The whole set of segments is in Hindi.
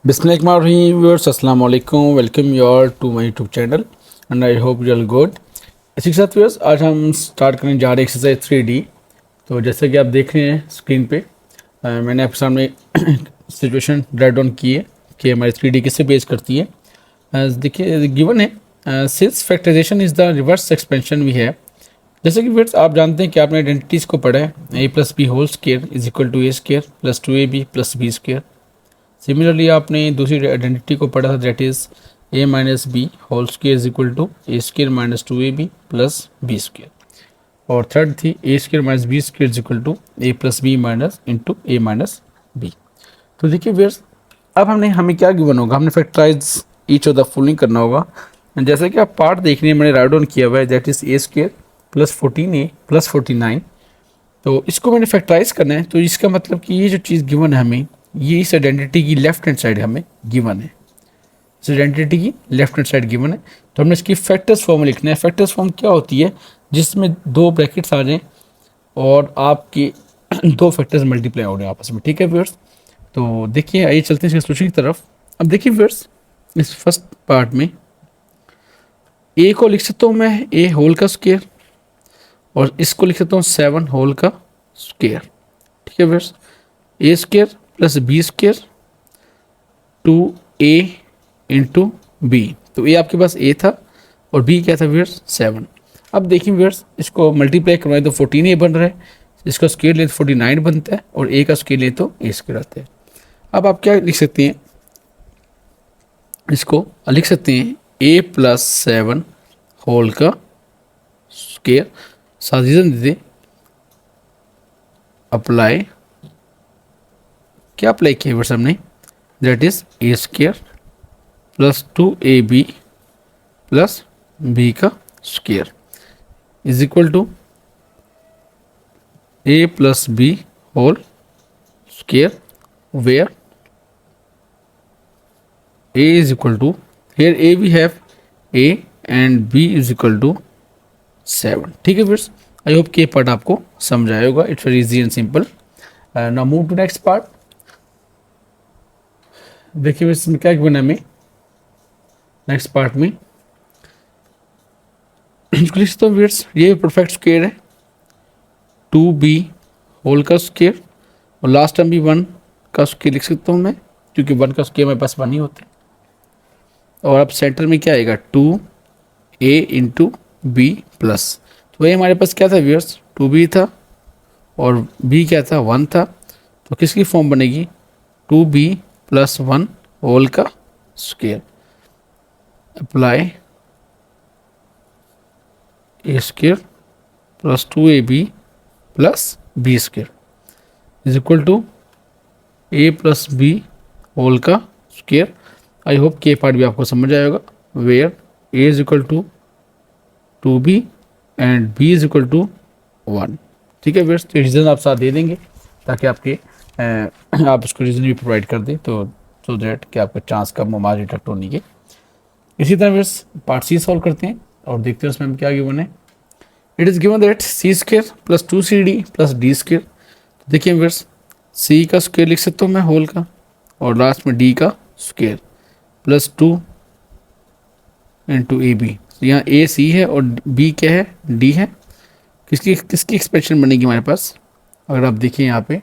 Bismillahirrahmanirrahim viewers, assalamu alaikum, welcome you all to my YouTube channel and I hope you are good. इसी के साथ व्यूअर्स आज हम स्टार्ट करने जा रहे हैं एक्सरसाइज 3D। तो जैसे कि आप देख रहे हैं स्क्रीन पे मैंने आपके सामने सिचुएशन राइट डाउन की है कि हमारी 3D किससे बेस करती है। देखिए गिवन है since factorization is the reverse expansion we है। जैसे कि व्यूअर्स आप जानते हैं कि आपने आइडेंटिटीज़ को पढ़ा है a plus B whole square is equal to A square plus 2ab plus B square. Similarly आपने दूसरी आइडेंटिटी को पढ़ा था that is a minus B whole square is equal to A square minus 2ab plus B square. और थर्ड थी A square minus B square is equal to A plus B minus into A minus B. तो देखिए व्यूअर्स अब हमें क्या गिवन होगा, हमने factorise each of the following करना होगा। जैसे कि आप पार्ट देख रहे हैं मैंने राइट डाउन किया हुआ है that is A square plus 14a plus 49। तो इसको मैंने फैक्टराइज करना है, तो इसका मतलब कि ये जो चीज़ गिवन है हमें, ये इस आइडेंटिटी की लेफ्ट हैंड साइड हमें गिवन है, इस आइडेंटिटी की लेफ्ट हैंड साइड गिवन है। तो हमने इसकी फैक्टर्स फॉर्म लिखना है। फैक्टर्स फॉर्म क्या होती है, जिसमें दो ब्रैकेट्स आ जाएं और आपके दो फैक्टर्स मल्टीप्लाई हो रहे हैं आपस में। ठीक है व्यूअर्स, तो देखिए आइए चलते हैं सोल्यूशन की तरफ। अब देखिए व्यूअर्स इस फर्स्ट पार्ट में ए को लिख सकता हूँ मैं ए होल का स्क्वायर और इसको लिख सकता हूँ 7 होल का स्क्वायर। ठीक है viewers, A square plus B square 2a into B. तो ए आपके पास ए था और बी क्या था व्यूअर्स 7। अब देखिए व्यूअर्स इसको मल्टीप्लाई करवाए तो 14a बन रहा है, इसका स्क्वायर ले तो 49 बनता है और ए का स्क्वायर ले तो ए स्क्वायर आता है। अब आप क्या लिख सकते हैं, इसको लिख सकते हैं a प्लस 7 होल का स्क्वायर। साथ रीजन दे अप्लाई, क्या अप्लाई किया व्यूअर्स हमने, that is A square plus 2ab plus B का square is equal to A plus B whole square where a is equal to, here a we have a and b is equal to 7। ठीक है फ्रेंड्स, आई होप कि ये पार्ट आपको समझ आया होगा। It's very easy and simple. Now move to next part. देखिए इसमें क्या बना हमें नेक्स्ट पार्ट में लिख सकता हूँ व्यूअर्स, ये परफेक्ट स्क्वायर है 2b होल का स्क्वायर और लास्ट टाइम भी 1 का स्क्वायर लिख सकता हूँ मैं, क्योंकि 1 का स्क्वायर मेरे पास 1 ही होता है। और अब सेंटर में क्या आएगा 2a इंटू बी प्लस, तो ये हमारे पास क्या था व्यूअर्स 2b था और b क्या था 1 था। तो किसकी फॉर्म बनेगी 2b प्लस 1 होल का square apply A square plus 2ab plus B square is equal to A plus B whole का स्क्वायर। आई होप कि ये पार्ट भी आपको समझ आएगा, where A is equal to 2b and b is equal to 1। ठीक है व्यूअर्स, तो रीज़न आप साथ दे देंगे ताकि आपके आप उसको रीज़न भी प्रोवाइड कर दें, तो सो दैट कि आपका चांस कम हो मार्क डिटेक्ट होने के। इसी तरह व्यूअर्स पार्ट सी सॉल्व करते हैं और देखते हैं उसमें हम क्या गिवन है। It is given that C square plus 2cd plus D square. देखिए व्यूअर्स सी का स्क्वायर लिख सकता हूँ मैं होल का और लास्ट में डी का square plus 2 into A B. यहाँ ए सी है और बी क्या है डी है। किसकी किसकी एक्सप्रेशन बनेगी हमारे पास, अगर आप देखिए यहाँ पे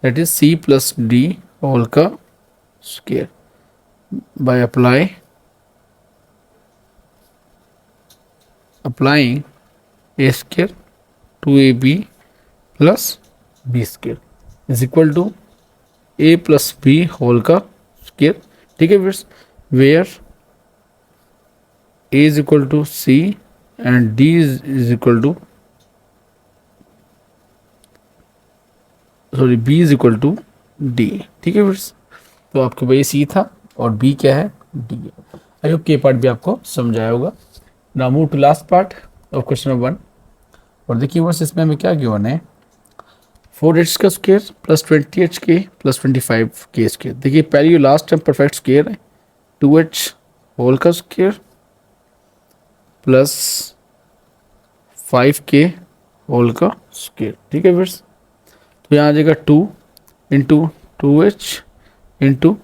that is C plus D whole का square by applying A square 2ab plus B square is equal to A plus B whole का स्क्वायर। ठीक है viewers, where a is equal to c and d is equal to b is equal to d। ठीक है फ्रेंड्स, तो आपके भाई c था और b क्या है d है। आई होप ये पार्ट भी आपको समझाया होगा। Now move to last part of question number 1। और देखिए बस इसमें हमें क्या गिवन है 4h का स्क्वायर प्लस 20h के प्लस 25k स्क्वायर। देखिए पहले ये लास्ट टाइम परफेक्ट स्क्वायर है 2h होल का स्क्वायर प्लस 5k होल का स्क्वायर। ठीक है फ्रेंड्स, तो यहाँ आ जाएगा 2 इंटू 2h इंटू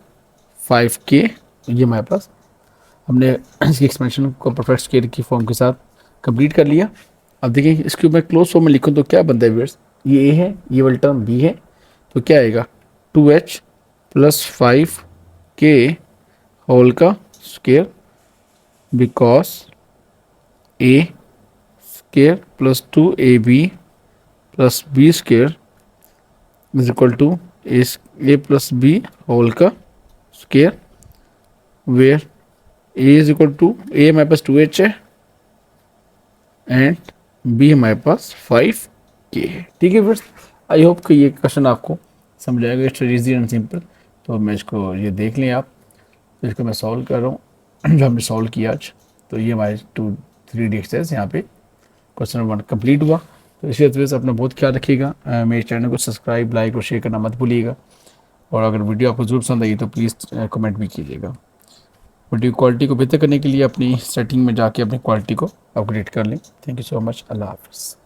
5k, ये हमारे पास हमने इसकी एक्सपेंशन को परफेक्ट स्केयर की फॉर्म के साथ कंप्लीट कर लिया। अब देखिए इसके मैं क्लोज फॉर्म में लिखूँ तो क्या बनता है व्यूअर्स, ये ए है, ये वाला टर्म बी है, तो क्या आएगा 2h प्लस 5k होल का square because A square plus 2ab plus B square is equal to A plus B whole का square, where A is equal to A हमारे पास 2h है एंड बी हमारे पास 5k है। ठीक है फ्रेंड्स, आई होप कि ये क्वेश्चन आपको समझ आएगा। It's easy and simple. तो मैं इसको ये देख लें आप, तो इसको मैं सॉल्व कर रहा हूँ जो हमने सॉल्व किया आज। तो ये हमारे 3D एक्सरसाइज यहाँ पे क्वेश्चन नंबर 1 कंप्लीट हुआ। तो इसी वजह से अपना बहुत ख्याल रखिएगा, मेरे चैनल को सब्सक्राइब, लाइक और शेयर करना मत भूलिएगा। और अगर वीडियो आपको जरूर पसंद आई तो प्लीज़ कमेंट भी कीजिएगा। वीडियो क्वालिटी को बेहतर करने के लिए अपनी सेटिंग में जाके अपनी क्वालिटी को अपग्रेड कर लें। Thank you so much. अल्लाह हाफ़िज़।